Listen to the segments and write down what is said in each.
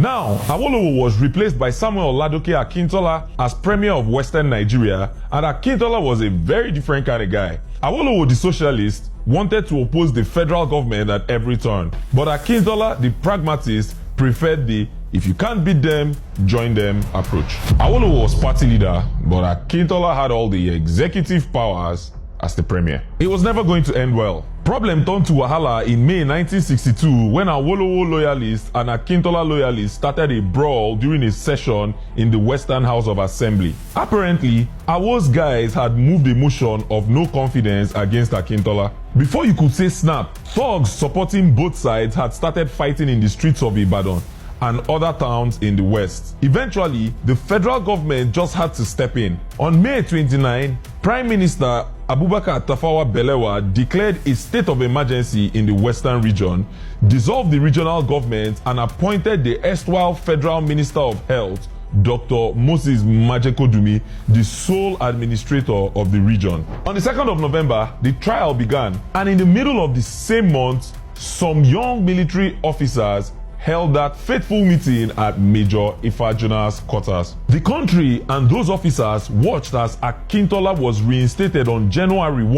Now, Awolowo was replaced by Samuel Ladoke Akintola as Premier of Western Nigeria, and Akintola was a very different kind of guy. Awolowo, the socialist, wanted to oppose the federal government at every turn, but Akintola, the pragmatist, preferred the "if you can't beat them, join them" approach. Awolowo was party leader, but Akintola had all the executive powers as the premier. It was never going to end well. Problem turned to wahala in May 1962 when Awolowo loyalists and Akintola loyalists started a brawl during a session in the Western House of Assembly. Apparently, Awo's guys had moved a motion of no confidence against Akintola. Before you could say snap, thugs supporting both sides had started fighting in the streets of Ibadan and other towns in the west. Eventually, the federal government just had to step in. On May 29, Prime Minister Abubakar Tafawa Balewa declared a state of emergency in the western region, dissolved the regional government, and appointed the erstwhile Federal Minister of Health, Dr. Moses Majekodumi, the sole administrator of the region. On the 2nd of November, the trial began, and in the middle of the same month, some young military officers held that fateful meeting at Major Ifajuna's quarters. The country and those officers watched as Akintola was reinstated on January 1,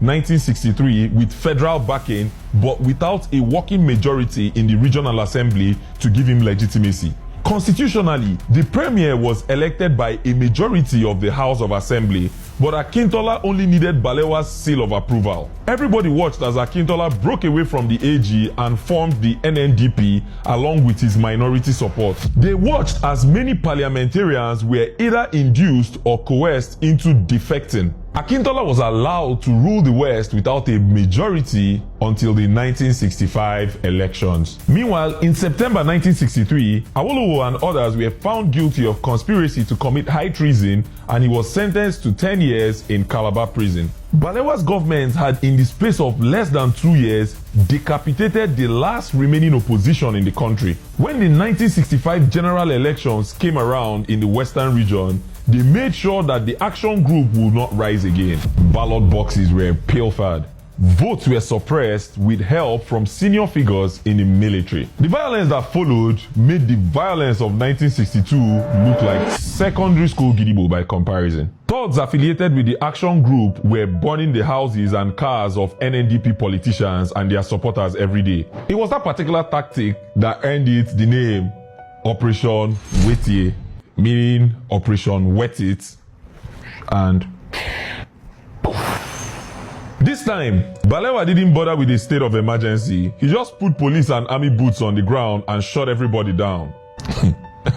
1963 with federal backing, but without a working majority in the regional assembly to give him legitimacy. Constitutionally, the premier was elected by a majority of the House of Assembly, but Akintola only needed Balewa's seal of approval. Everybody watched as Akintola broke away from the AG and formed the NNDP along with his minority support. They watched as many parliamentarians were either induced or coerced into defecting. Akintola was allowed to rule the West without a majority until the 1965 elections. Meanwhile, in September 1963, Awolowo and others were found guilty of conspiracy to commit high treason, and he was sentenced to 10 years in Calabar prison. Balewa's government had, in the space of less than 2 years, decapitated the last remaining opposition in the country. When the 1965 general elections came around in the western region, they made sure that the action group would not rise again. Ballot boxes were pilfered. Votes were suppressed with help from senior figures in the military. The violence that followed made the violence of 1962 look like secondary school Gidigbo by comparison. Thugs affiliated with the action group were burning the houses and cars of NNDP politicians and their supporters every day. It was that particular tactic that earned it the name Operation Wetie, meaning Operation Wet It, and this time, Balewa didn't bother with a state of emergency. He just put police and army boots on the ground and shut everybody down.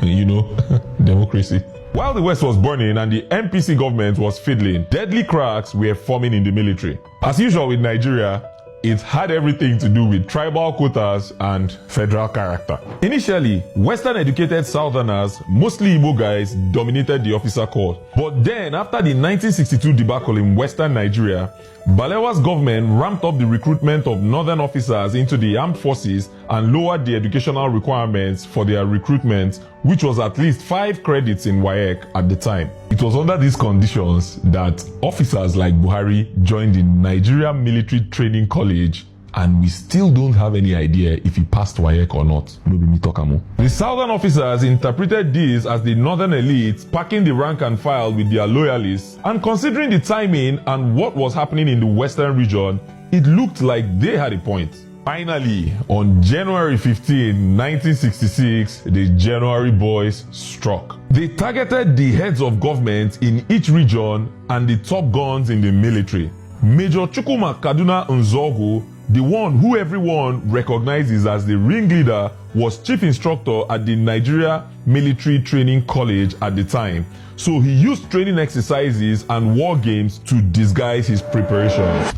You know, democracy. While the West was burning and the MPC government was fiddling, deadly cracks were forming in the military. As usual with Nigeria, it had everything to do with tribal quotas and federal character. Initially, Western educated Southerners, mostly Igbo guys, dominated the officer corps. But then, after the 1962 debacle in Western Nigeria, Balewa's government ramped up the recruitment of Northern officers into the armed forces and lowered the educational requirements for their recruitment, which was at least 5 credits in WAEC at the time. It was under these conditions that officers like Buhari joined the Nigeria Military Training College, and we still don't have any idea if he passed WAEC or not. No be me talk amo. The Southern officers interpreted this as the Northern elites packing the rank and file with their loyalists, and considering the timing and what was happening in the Western region, it looked like they had a point. Finally, on January 15, 1966, the January boys struck. They targeted the heads of government in each region and the top guns in the military. Major Chukwuma Kaduna Nzogu, the one who everyone recognizes as the ringleader, was chief instructor at the Nigeria Military Training College at the time, so he used training exercises and war games to disguise his preparations.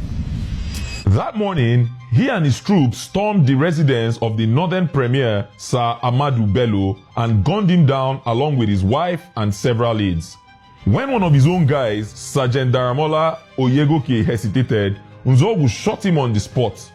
That morning, he and his troops stormed the residence of the Northern Premier, Sir Ahmadu Bello, and gunned him down along with his wife and several aides. When one of his own guys, Sergeant Daramola Oyegoke, hesitated, Nzogu shot him on the spot.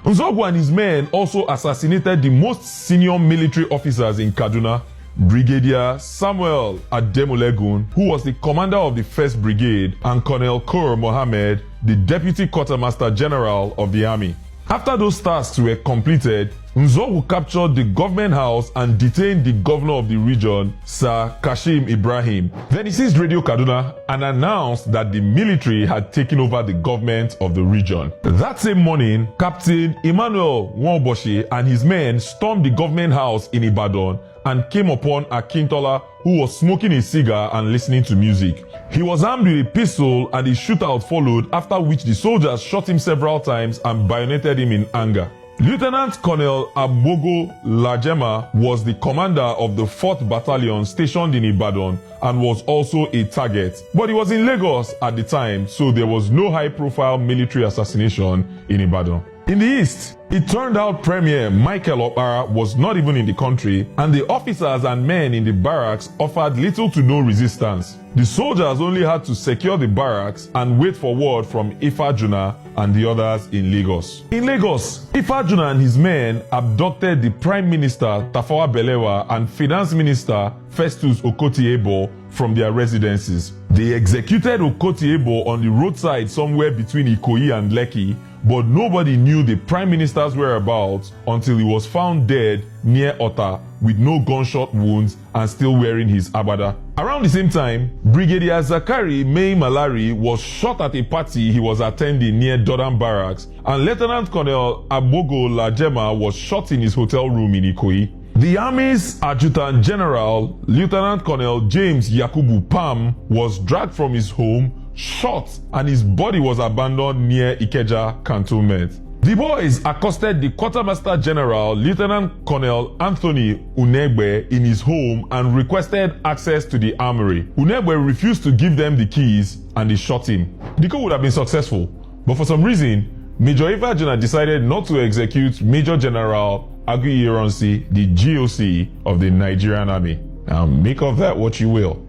Nzogu and his men also assassinated the most senior military officers in Kaduna, Brigadier Samuel Ademolegun, who was the commander of the 1st Brigade, and Colonel Kur Mohammed, the Deputy Quartermaster General of the Army. After those tasks were completed, Nzogu captured the government house and detained the governor of the region, Sir Kashim Ibrahim. Then he seized Radio Kaduna and announced that the military had taken over the government of the region. That same morning, Captain Emmanuel Nwaoboshi and his men stormed the government house in Ibadan and came upon Akintola, who was smoking a cigar and listening to music. He was armed with a pistol and a shootout followed, after which the soldiers shot him several times and bayoneted him in anger. Lieutenant Colonel Agbogo Lajema was the commander of the 4th Battalion stationed in Ibadan and was also a target. But he was in Lagos at the time, so there was no high-profile military assassination in Ibadan. In the east, it turned out Premier Michael Opara was not even in the country, and the officers and men in the barracks offered little to no resistance. The soldiers only had to secure the barracks and wait for word from Ifajuna and the others in Lagos. In Lagos, Ifajuna and his men abducted the Prime Minister Tafawa Balewa and Finance Minister Festus Okoti-Ebo from their residences. They executed Okoti-Ebo on the roadside somewhere between Ikoyi and Lekki, but nobody knew the Prime Minister's whereabouts until he was found dead near Ota with no gunshot wounds and still wearing his abada. Around the same time, Brigadier Zakari Mai Malari was shot at a party he was attending near Dodan Barracks, and Lieutenant Colonel Agbogo Lajema was shot in his hotel room in Ikoyi. The Army's Adjutant General, Lieutenant Colonel James Yakubu Pam, was dragged from his home, shot, and his body was abandoned near Ikeja Cantonment. The boys accosted the Quartermaster General, Lieutenant Colonel Anthony Unegbe, in his home and requested access to the armory. Unegbe refused to give them the keys and they shot him. The coup would have been successful, but for some reason, Major Ifajuna decided not to execute Major General Aguiyi Ironsi, the GOC of the Nigerian Army. Now make of that what you will.